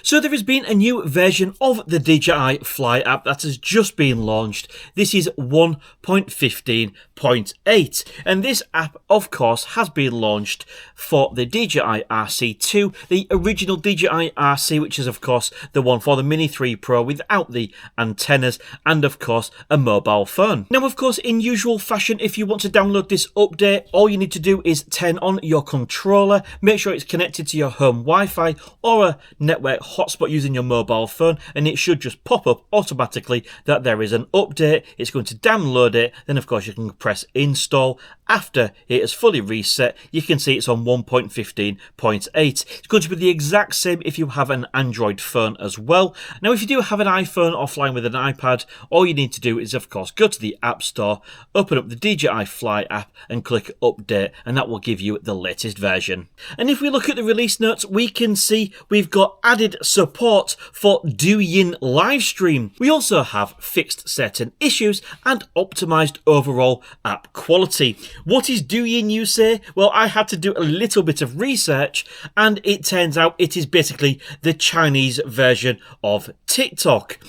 So there has been a new version of the DJI Fly app that has just been launched. This is 1.15.8, and this app of course has been launched for the DJI RC2, the original DJI RC, which is of course the one for the Mini 3 Pro without the antennas, and of course a mobile phone. Now of course, in usual fashion, if you want to download this update, all you need to do is turn on your controller, make sure it's connected to your home Wi-Fi or a network hotspot using your mobile phone, and it should just pop up automatically that there is an update. It's going to download it, then of course you can press install. After it has fully reset, you can see it's on 1.15.8. It's going to be the exact same if you have an Android phone as well. Now if you do have an iPhone offline with an iPad, all you need to do is of course go to the App Store, open up the DJI Fly app and click update, and that will give you the latest version. And if we look at the release notes, we can see we've got added support for Douyin livestream. We also have fixed certain issues and optimized overall app quality. What is Douyin, you say? Well, I had to do a little bit of research, and it turns out it is basically the Chinese version of TikTok,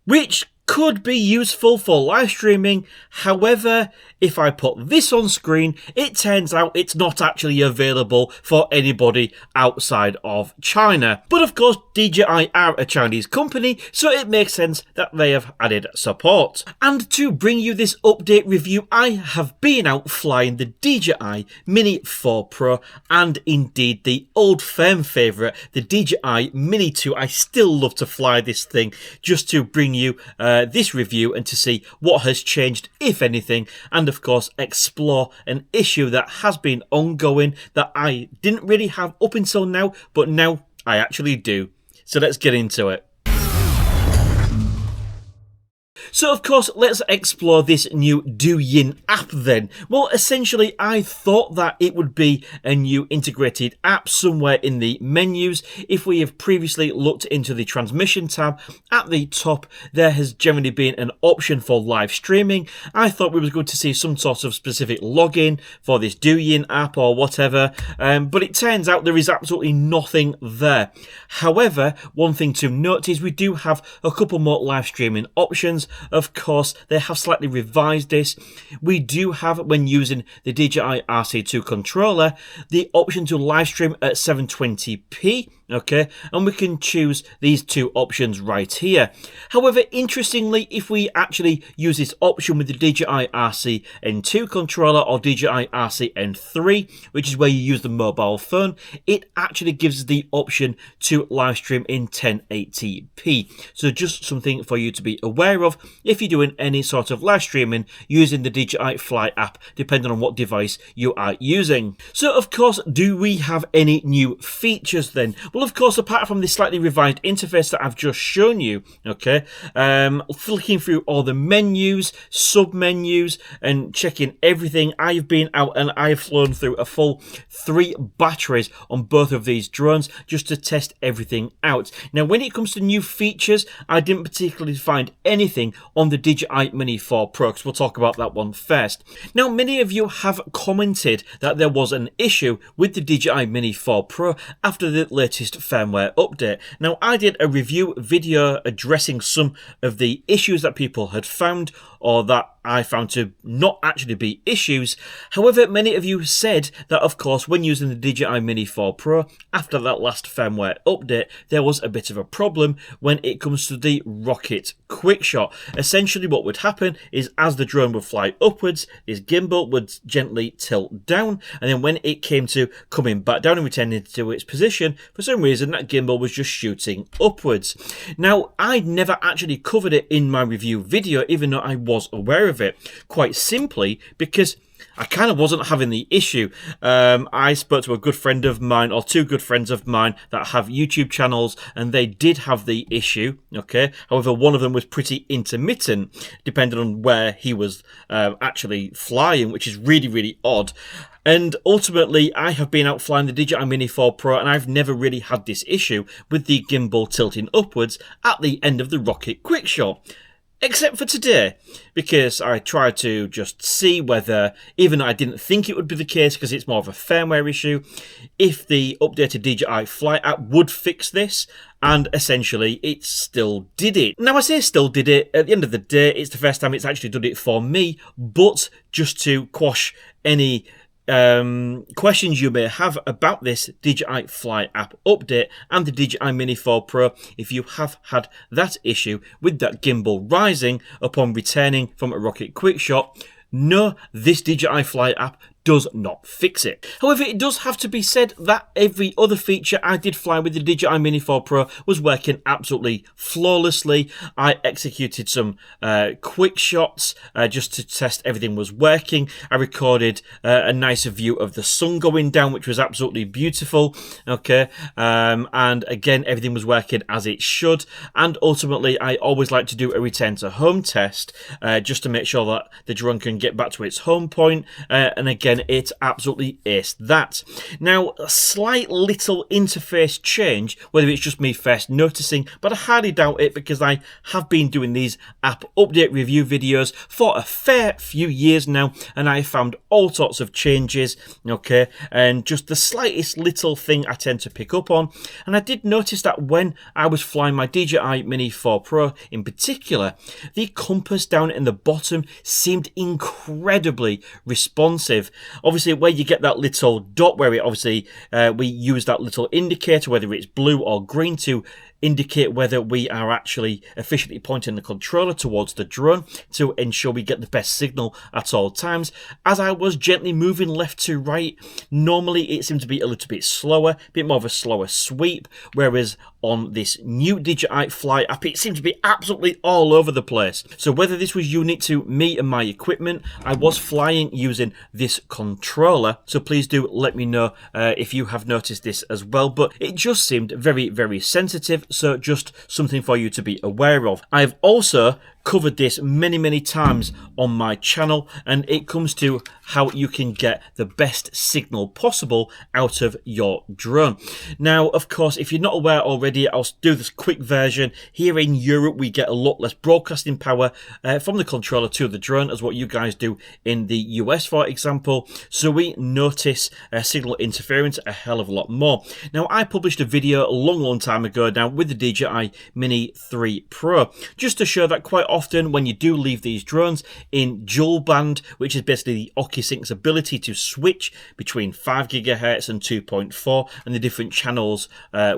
which could be useful for live streaming. However, if I put this on screen, it turns out it's not actually available for anybody outside of China. But of course, DJI are a Chinese company, so it makes sense that they have added support. And to bring you this update review, I have been out flying the DJI Mini 4 Pro and indeed the old firm favourite, the DJI Mini 2. I still love to fly this thing, just to bring you this review and to see what has changed, if anything, and of course explore an issue that has been ongoing that I didn't really have up until now, but now I actually do. So let's get into it. So of course, let's explore this new Douyin app then. Well, essentially, I thought that it would be a new integrated app somewhere in the menus. If we have previously looked into the transmission tab, at the top, there has generally been an option for live streaming. I thought we were going to see some sort of specific login for this Douyin app or whatever, but it turns out there is absolutely nothing there. However, one thing to note is we do have a couple more live streaming options. Of course, they have slightly revised this. We do have, when using the DJI RC2 controller, the option to live stream at 720p. Okay, and we can choose these two options right here. However, interestingly, if we actually use this option with the DJI RC N2 controller or DJI RC N3, which is where you use the mobile phone, it actually gives the option to live stream in 1080p. So just something for you to be aware of if you're doing any sort of live streaming using the DJI Fly app, depending on what device you are using. So of course, do we have any new features then? Well, of course, apart from the slightly revised interface that I've just shown you, okay, flicking through all the menus, sub-menus, and checking everything, I've been out and I've flown through a full 3 batteries on both of these drones just to test everything out. Now, when it comes to new features, I didn't particularly find anything on the DJI Mini 4 Pro, because we'll talk about that one first. Now, many of you have commented that there was an issue with the DJI Mini 4 Pro after the latest firmware update. Now, I did a review video addressing some of the issues that people had found, or that I found to not actually be issues. However, many of you said that, of course, when using the DJI Mini 4 Pro, after that last firmware update, there was a bit of a problem when it comes to the rocket quickshot. Essentially, what would happen is as the drone would fly upwards, this gimbal would gently tilt down, and then when it came to coming back down and returning to its position, for some reason, that gimbal was just shooting upwards. Now, I never actually covered it in my review video, even though I was aware of it, quite simply because I kind of wasn't having the issue. I spoke to a good friend of mine, or 2 good friends of mine that have YouTube channels, and they did have the issue, okay? However, one of them was pretty intermittent, depending on where he was actually flying, which is really, really odd. And ultimately, I have been out flying the DJI Mini 4 Pro, and I've never really had this issue with the gimbal tilting upwards at the end of the rocket quickshot. Except for today, because I tried to just see whether, even though I didn't think it would be the case because it's more of a firmware issue, if the updated DJI Fly app would fix this, and essentially it still did it. Now I say still did it, at the end of the day it's the first time it's actually done it for me, but just to quash any questions you may have about this DJI Fly app update and the DJI Mini 4 Pro, if you have had that issue with that gimbal rising upon returning from a rocket quick shot, no, this DJI Fly app does not fix it. However, it does have to be said that every other feature I did fly with the DJI Mini 4 Pro was working absolutely flawlessly. I executed some quick shots just to test everything was working. I recorded a nicer view of the sun going down, which was absolutely beautiful. Okay, and again, everything was working as it should. And ultimately, I always like to do a return to home test just to make sure that the drone can get back to its home point. And again, it absolutely aced that. Now, a slight little interface change, whether it's just me first noticing, but I highly doubt it because I have been doing these app update review videos for a fair few years now, and I found all sorts of changes, okay, and just the slightest little thing I tend to pick up on. And I did notice that when I was flying my DJI Mini 4 Pro in particular, the compass down in the bottom seemed incredibly responsive. Obviously, where you get that little dot where it obviously we use that little indicator, whether it's blue or green, to indicate whether we are actually efficiently pointing the controller towards the drone to ensure we get the best signal at all times. As I was gently moving left to right, normally it seemed to be a little bit slower, a bit more of a slower sweep, whereas on this new DJI Fly app, it seemed to be absolutely all over the place. So whether this was unique to me and my equipment, I was flying using this controller, so please do let me know if you have noticed this as well, but it just seemed very, very sensitive, so just something for you to be aware of. I've also covered this many times on my channel, and it comes to how you can get the best signal possible out of your drone. Now, of course, if you're not aware already, I'll do this quick version. Here in Europe, we get a lot less broadcasting power from the controller to the drone as what you guys do in the US, for example. So we notice signal interference a hell of a lot more. Now, I published a video a long time ago now with the DJI Mini 3 Pro, just to show that quite often when you do leave these drones in dual band, which is basically the OcuSync's ability to switch between 5 GHz and 2.4 and the different channels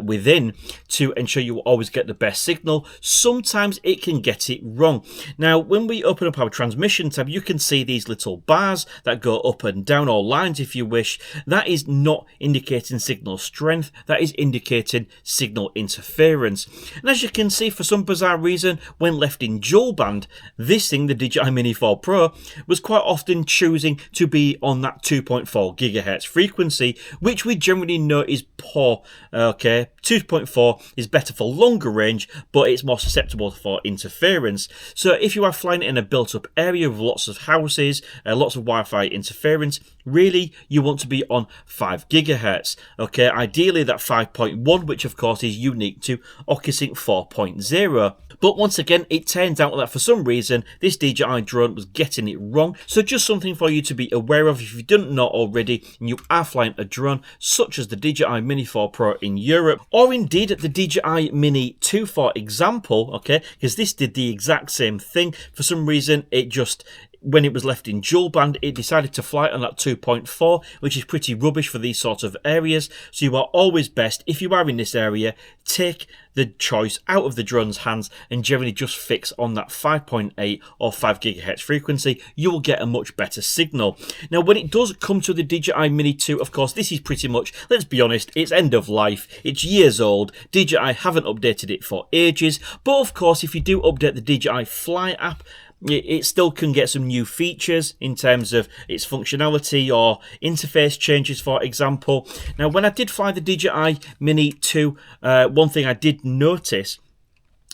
within to ensure you always get the best signal, sometimes it can get it wrong. Now, when we open up our transmission tab, you can see these little bars that go up and down, or lines if you wish. That is not indicating signal strength, that is indicating signal interference. And as you can see, for some bizarre reason, when left in dual band, this thing, the DJI Mini 4 Pro, was quite often choosing to be on that 2.4 GHz frequency, which we generally know is poor. Okay, 2.4 is better for longer range, but it's more susceptible for interference. So if you are flying in a built-up area with lots of houses, lots of Wi-Fi interference, really you want to be on 5 GHz. Okay, ideally that 5.1, which of course is unique to OcuSync 4.0. But once again, it turns out that for some reason this DJI drone was getting it wrong. So just something for you to be aware of if you didn't know already and you are flying a drone such as the DJI Mini 4 Pro in Europe, or indeed the DJI Mini 2 for example, okay, because this did the exact same thing. For some reason it just, when it was left in dual band, it decided to fly on that 2.4, which is pretty rubbish for these sorts of areas. So you are always best, if you are in this area, take the choice out of the drone's hands and generally just fix on that 5.8 or 5 GHz frequency. You will get a much better signal. Now, when it does come to the DJI Mini 2, of course, this is pretty much, let's be honest, it's end of life. It's years old. DJI haven't updated it for ages. But of course, if you do update the DJI Fly app, it still can get some new features in terms of its functionality or interface changes, for example. Now, when I did fly the DJI Mini 2, one thing I did notice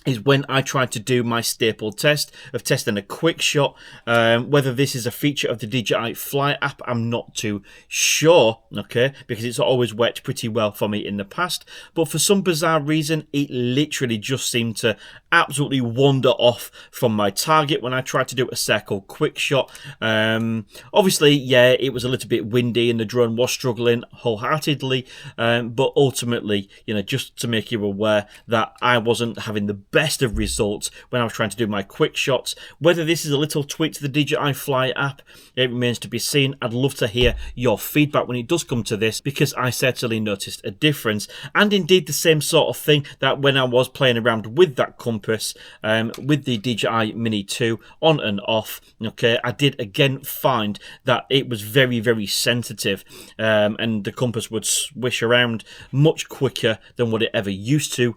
is when I tried to do my staple test of testing a quick shot. Whether this is a feature of the DJI Fly app, I'm not too sure, okay, because it's always worked pretty well for me in the past. But for some bizarre reason, it literally just seemed to absolutely wander off from my target when I tried to do a circle quick shot. Obviously, yeah, it was a little bit windy and the drone was struggling wholeheartedly, but ultimately, you know, just to make you aware that I wasn't having the best of results when I was trying to do my quick shots. Whether this is a little tweak to the DJI Fly app, it remains to be seen. I'd love to hear your feedback when it does come to this, because I certainly noticed a difference. And indeed the same sort of thing that when I was playing around with that compass, with the DJI Mini 2 on and off, okay, I did again find that it was very, very sensitive, and the compass would swish around much quicker than what it ever used to.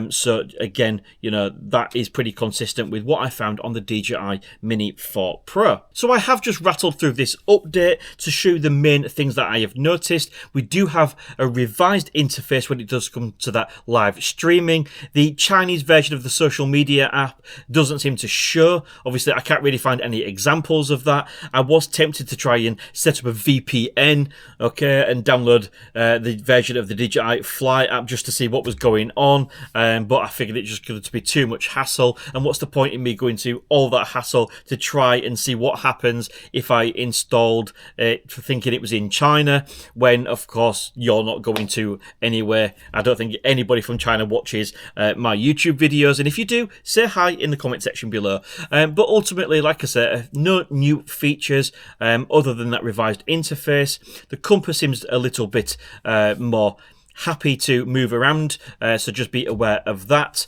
So again, you know, that is pretty consistent with what I found on the DJI Mini 4 Pro. So I have just rattled through this update to show you the main things that I have noticed. We do have a revised interface when it does come to that live streaming. The Chinese version of the social media app doesn't seem to show. Obviously, I can't really find any examples of that. I was tempted to try and set up a VPN, okay, and download the version of the DJI Fly app just to see what was going on, but I figured it just going to be too much hassle, and what's the point in me going to all that hassle to try and see what happens if I installed it for thinking it was in China, when of course you're not going to anywhere. I don't think anybody from China watches my YouTube videos, and if you do, say hi in the comment section below. But ultimately, like I said, no new features other than that revised interface. The compass seems a little bit more happy to move around, so just be aware of that.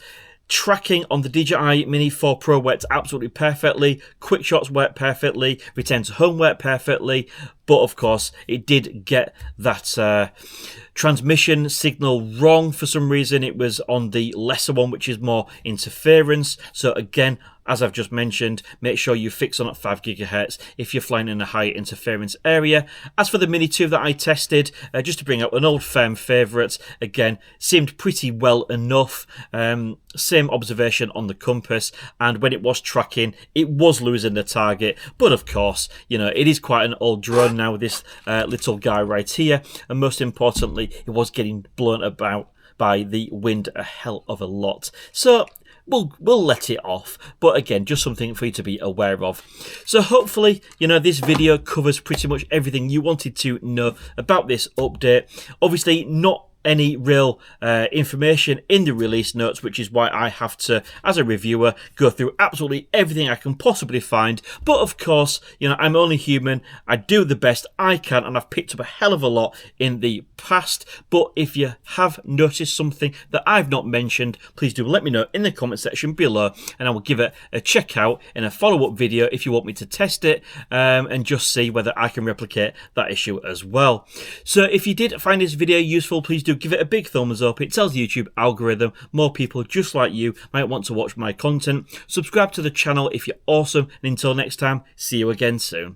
Tracking on the DJI Mini 4 Pro worked absolutely perfectly. Quick shots worked perfectly. Return to home worked perfectly. But of course, it did get that transmission signal wrong for some reason. It was on the lesser one, which is more interference. So again, as I've just mentioned, make sure you fix on at 5 GHz if you're flying in a high interference area. As for the Mini 2 that I tested, just to bring up an old firm favourite, again, seemed pretty well enough. Same observation on the compass, and when it was tracking, it was losing the target. But of course, you know, it is quite an old drone now, this little guy right here, and most importantly, it was getting blown about by the wind a hell of a lot. So we'll let it off, but again, just something for you to be aware of. So hopefully, you know, this video covers pretty much everything you wanted to know about this update. Obviously, not any real information in the release notes, which is why I have to, as a reviewer, go through absolutely everything I can possibly find. But of course, you know, I'm only human. I do the best I can, and I've picked up a hell of a lot in the past. But if you have noticed something that I've not mentioned, please do let me know in the comment section below, and I will give it a check out in a follow-up video if you want me to test it, and just see whether I can replicate that issue as well. So if you did find this video useful, please do give it a big thumbs up. It tells the YouTube algorithm more people just like you might want to watch my content. Subscribe to the channel if you're awesome, and until next time, see you again soon.